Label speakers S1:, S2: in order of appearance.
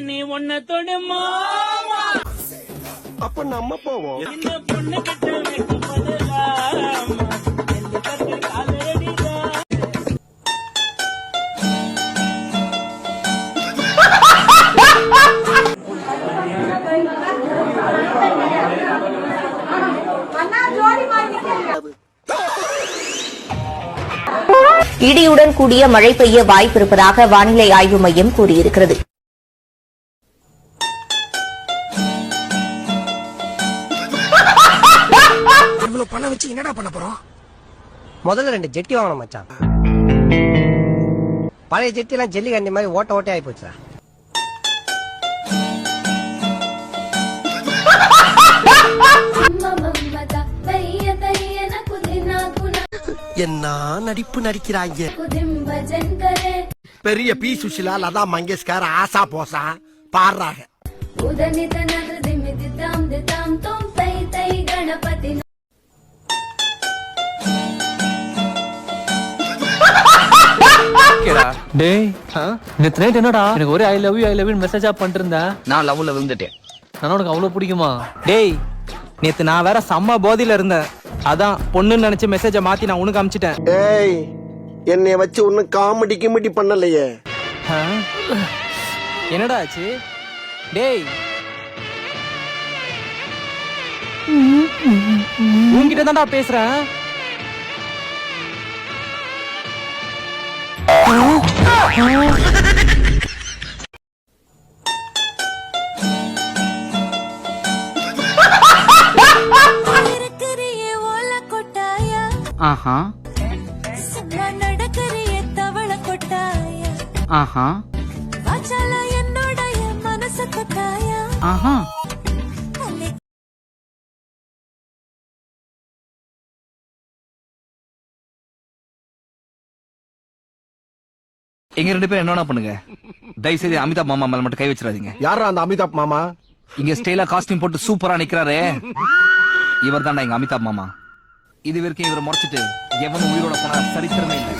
S1: நீ ஒன்ன தொடுமா
S2: அப்ப நம்ம போவோம்.
S1: இந்த பொண்ணு கிட்ட வைக்கப்படலாம் காலடிதான்.
S3: இடியுடன் கூடிய மழை பெய்ய வாய்ப்பிருப்பதாக வானிலை ஆய்வு மையம் கூறியிருக்கிறது.
S2: இவ்வளவு பணம் வச்சு என்னடா பண்ண போறோம்?
S4: முதல்ல 2 ஜெட்டி வாங்கணும் மச்சான். பழைய ஜெட்டி எல்லாம் ஜெல்லி கண்டி மாதிரி ஓட்ட ஓட்டே ஆகி போச்சு.
S2: என்ன நடிப்பு நடிக்கிறாங்க. பெரிய பி சுஷிலா, லதா மங்கேஷ்கர், ஆசா போசா பாடுறாங்க.
S5: டேய் நேத்து நைட் என்னடா எனக்கு ஒரே ஐ லவ் யூ மெசேஜா பண்ணிட்டு இருந்தேன்.
S6: நான் லவ்ல விழுந்துட்டேன்.
S5: நான் உனக்கு அவ்வளவு பிடிக்குமா?
S7: டேய் நேத்து நான் வேற செம்ம போதையில இருந்தேன். அதான் பொண்ணுன்னு நினைச்சு மெசேஜ மாத்தி நான் உனக்கு அனுப்பிச்சிட்டேன்.
S2: ஏய், என்னைய வச்சு ஒன்னும் காமெடி கிமெடி பண்ணலையே.
S7: என்னடா ஆச்சு? டேய் உன்கிட்ட தான்டா பேசுறேன்.
S6: ஆஹா ஆஹா ஆஹா. எங்க 2 பேரும் என்ன பண்ணுங்க, தயவு செய்து அமிதாப் மாமா மேல மட்டும் கை வச்சிடாதீங்க.
S2: யாரா அந்த அமிதாப் மாமா?
S6: இங்க ஸ்டைலா காஸ்டியூம் போட்டு சூப்பரா நிக்கிறாரே, இவர் தான்டா எங்க அமிதாப் மாமா. இது வரைக்கும் இவரை முறைச்சிட்டு எவனும் உயிரோட போனா சரித்திரமே இல்லை.